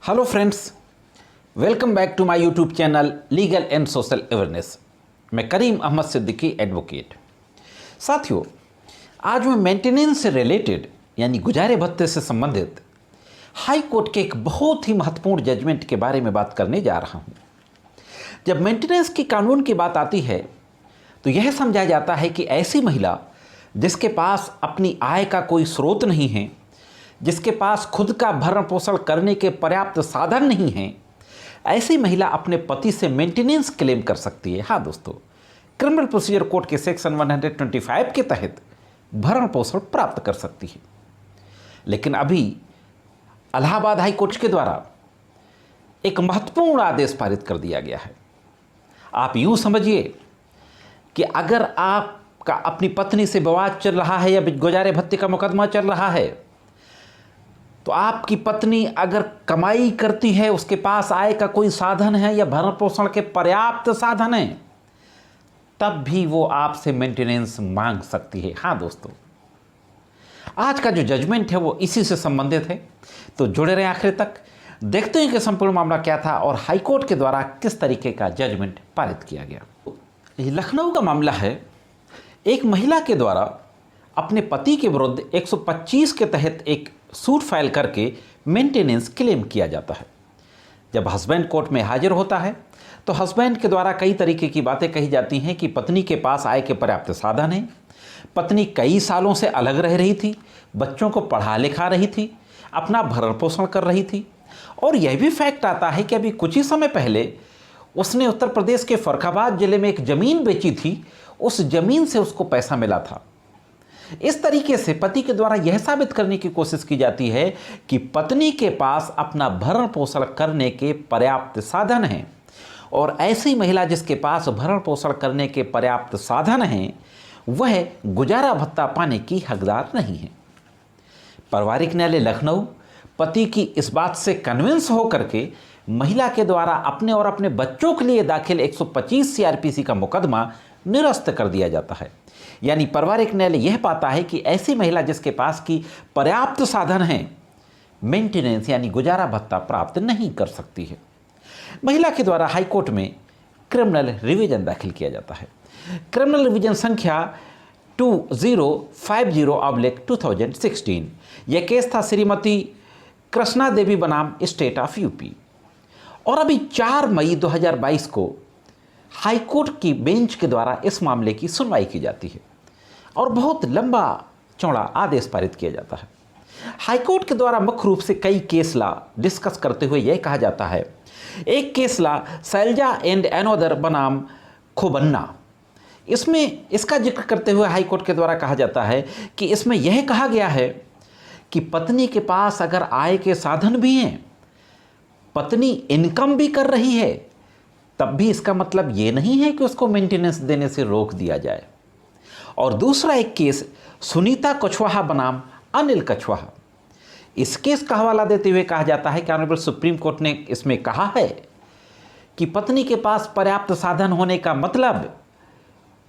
Hello friends, welcome back to my YouTube channel legal and social awareness. मैं Karim Ahmad Siddiqui advocate. साथियों, आज मैं maintenance से रिलेटेड यानी गुजारे भत्ते से संबंधित हाई कोर्ट के एक बहुत ही महत्वपूर्ण जजमेंट के बारे में बात करने जा रहा हूं। जब मेंटेनेंस की कानून की बात आती है तो यह समझा जाता है कि ऐसी महिला जिसके पास अपनी आय का कोई स्रोत नहीं है, जिसके पास खुद का भरण पोषण करने के पर्याप्त साधन नहीं हैं, ऐसी महिला अपने पति से मेंटेनेंस क्लेम कर सकती है। हाँ दोस्तों, क्रिमिनल प्रोसीजर कोड के सेक्शन 125 के तहत भरण पोषण प्राप्त कर सकती है। लेकिन अभी इलाहाबाद हाई कोर्ट के द्वारा एक महत्वपूर्ण आदेश पारित कर दिया गया है। आप यूं समझिए कि अगर आपका अपनी पत्नी से विवाद चल रहा है या गुजारे भत्ते का मुकदमा चल रहा है, तो आपकी पत्नी अगर कमाई करती है, उसके पास आय का कोई साधन है या भरण पोषण के पर्याप्त साधन है, तब भी वो आपसे मेंटेनेंस मांग सकती है। हाँ दोस्तों, आज का जो जजमेंट है वो इसी से संबंधित है, तो जुड़े रहें आखिर तक। देखते हैं कि संपूर्ण मामला क्या था और हाईकोर्ट के द्वारा किस तरीके का जजमेंट पारित किया गया। ये लखनऊ का मामला है। एक महिला के द्वारा अपने पति के विरुद्ध 125 के तहत एक सूट फाइल करके मेंटेनेंस क्लेम किया जाता है। जब हस्बैंड कोर्ट में हाजिर होता है तो हस्बैंड के द्वारा कई तरीके की बातें कही जाती हैं कि पत्नी के पास आय के पर्याप्त साधन हैं, पत्नी कई सालों से अलग रह रही थी, बच्चों को पढ़ा लिखा रही थी, अपना भरण पोषण कर रही थी। और यह भी फैक्ट आता है कि अभी कुछ ही समय पहले उसने उत्तर प्रदेश के फर्रुखाबाद जिले में एक ज़मीन बेची थी, उस ज़मीन से उसको पैसा मिला था। इस तरीके से पति के द्वारा यह साबित करने की कोशिश की जाती है कि पत्नी के पास अपना भरण पोषण करने के पर्याप्त साधन हैं, और ऐसी महिला जिसके पास भरण पोषण करने के पर्याप्त साधन हैं वह गुजारा भत्ता पाने की हकदार नहीं है। पारिवारिक न्यायालय लखनऊ पति की इस बात से कन्विंस होकर के महिला के द्वारा अपने और अपने बच्चों के लिए दाखिल 125 सीआरपीसी का मुकदमा निरस्त कर दिया जाता है। यानी पारिवारिक न्यायालय यह पाता है कि ऐसी महिला जिसके पास की पर्याप्त साधन हैं, मेंटेनेंस यानी गुजारा भत्ता प्राप्त नहीं कर सकती है। महिला के द्वारा हाईकोर्ट में क्रिमिनल रिवीजन दाखिल किया जाता है। क्रिमिनल रिवीजन संख्या 2050/2016। यह केस था श्रीमती कृष्णा देवी बनाम स्टेट ऑफ यूपी। और अभी 4 मई 2022 को हाईकोर्ट की बेंच के द्वारा इस मामले की सुनवाई की जाती है और बहुत लंबा चौड़ा आदेश पारित किया जाता है। हाईकोर्ट के द्वारा मुख्य रूप से कई केस ला डिस्कस करते हुए यह कहा जाता है। एक case law Shailja and another बनाम खोबन्ना, इसमें इसका जिक्र करते हुए हाईकोर्ट के द्वारा कहा जाता है कि इसमें यह कहा गया है कि पत्नी के पास अगर आय के साधन भी हैं, पत्नी इनकम भी कर रही है, तब भी इसका मतलब ये नहीं है कि उसको मेंटेनेंस देने से रोक दिया जाए। और दूसरा एक केस सुनीता कुशवाहा बनाम अनिल कुशवाहा, इस केस का हवाला देते हुए कहा जाता है कि ऑनरेबल सुप्रीम कोर्ट ने इसमें कहा है कि पत्नी के पास पर्याप्त साधन होने का मतलब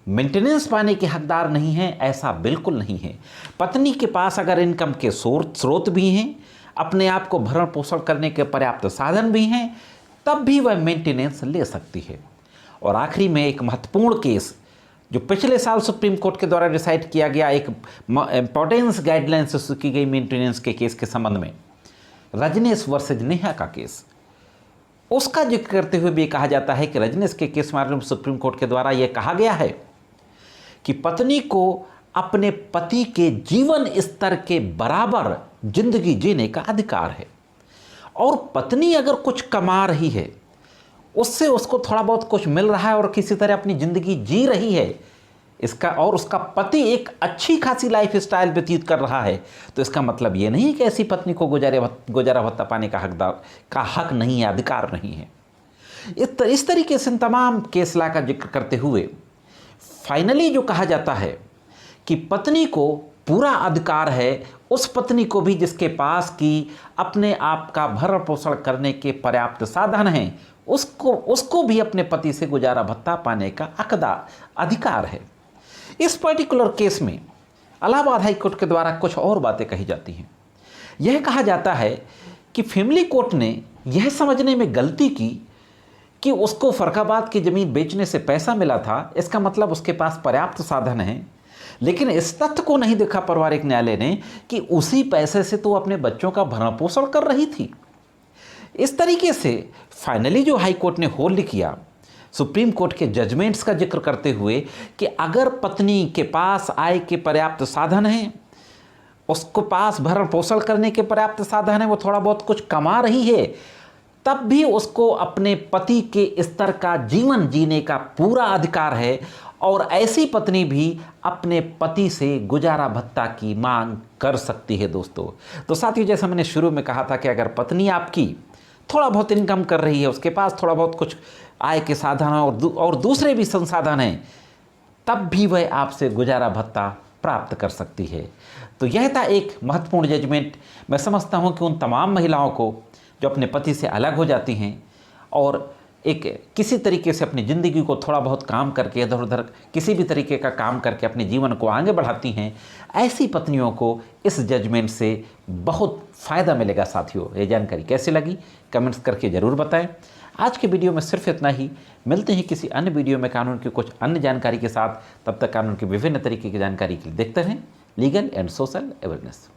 मेंटेनेंस पाने के हकदार नहीं है, ऐसा बिल्कुल नहीं है। पत्नी के पास अगर इनकम के स्रोत भी हैं, अपने आप को भरण पोषण करने के पर्याप्त साधन भी हैं, तब भी वह मेंटेनेंस ले सकती है। और आखिरी में एक महत्वपूर्ण केस जो पिछले साल सुप्रीम कोर्ट के द्वारा डिसाइड किया गया, एक इंपॉर्टेंस गाइडलाइंस की गई मेंटेनेंस के केस के संबंध में, रजनीश वर्सेज नेहा का केस, उसका जिक्र करते हुए भी कहा जाता है कि रजनीश के केस में सुप्रीम कोर्ट के द्वारा यह कहा गया है कि पत्नी को अपने पति के जीवन स्तर के बराबर जिंदगी जीने का अधिकार है, और पत्नी अगर कुछ कमा रही है, उससे उसको थोड़ा बहुत कुछ मिल रहा है और किसी तरह अपनी ज़िंदगी जी रही है, इसका और उसका पति एक अच्छी खासी लाइफ स्टाइल व्यतीत कर रहा है, तो इसका मतलब ये नहीं कि ऐसी पत्नी को गुजारा भत्ता पाने का हक नहीं है, अधिकार नहीं है। इस तरीके से तमाम केस ला का जिक्र करते हुए फाइनली जो कहा जाता है कि पत्नी को पूरा अधिकार है, उस पत्नी को भी जिसके पास की अपने आप का भरण पोषण करने के पर्याप्त साधन हैं, उसको भी अपने पति से गुजारा भत्ता पाने का अधिकार है। इस पर्टिकुलर केस में इलाहाबाद हाईकोर्ट के द्वारा कुछ और बातें कही जाती हैं। यह कहा जाता है कि फैमिली कोर्ट ने यह समझने में गलती की कि उसको फर्रुखाबाद की ज़मीन बेचने से पैसा मिला था, इसका मतलब उसके पास पर्याप्त साधन हैं, लेकिन इस तथ्य को नहीं देखा पारिवारिक न्यायालय ने कि उसी पैसे से तो अपने बच्चों का भरण पोषण कर रही थी। इस तरीके से फाइनली जो हाई कोर्ट ने होल्ड किया, सुप्रीम कोर्ट के जजमेंट्स का जिक्र करते हुए, कि अगर पत्नी के पास आय के पर्याप्त साधन हैं, उसको पास भरण पोषण करने के पर्याप्त साधन है, वो थोड़ा बहुत कुछ कमा रही है, तब भी उसको अपने पति के स्तर का जीवन जीने का पूरा अधिकार है, और ऐसी पत्नी भी अपने पति से गुजारा भत्ता की मांग कर सकती है। दोस्तों, तो साथियों, जैसा मैंने शुरू में कहा था कि अगर पत्नी आपकी थोड़ा बहुत इनकम कर रही है, उसके पास थोड़ा बहुत कुछ आय के साधन हैं और दूसरे भी संसाधन हैं, तब भी वह आपसे गुजारा भत्ता प्राप्त कर सकती है। तो यह था एक महत्वपूर्ण जजमेंट। मैं समझता हूं कि उन तमाम महिलाओं को जो अपने पति से अलग हो जाती हैं और एक किसी तरीके से अपनी ज़िंदगी को थोड़ा बहुत काम करके, इधर उधर किसी भी तरीके का काम करके अपने जीवन को आगे बढ़ाती हैं, ऐसी पत्नियों को इस जजमेंट से बहुत फ़ायदा मिलेगा। साथियों, ये जानकारी कैसी लगी कमेंट्स करके ज़रूर बताएं। आज के वीडियो में सिर्फ इतना ही। मिलते हैं किसी अन्य वीडियो में कानून की कुछ अन्य जानकारी के साथ। तब तक कानून की विभिन्न तरीके की जानकारी के लिए देखते रहें लीगल एंड सोशल अवेयरनेस।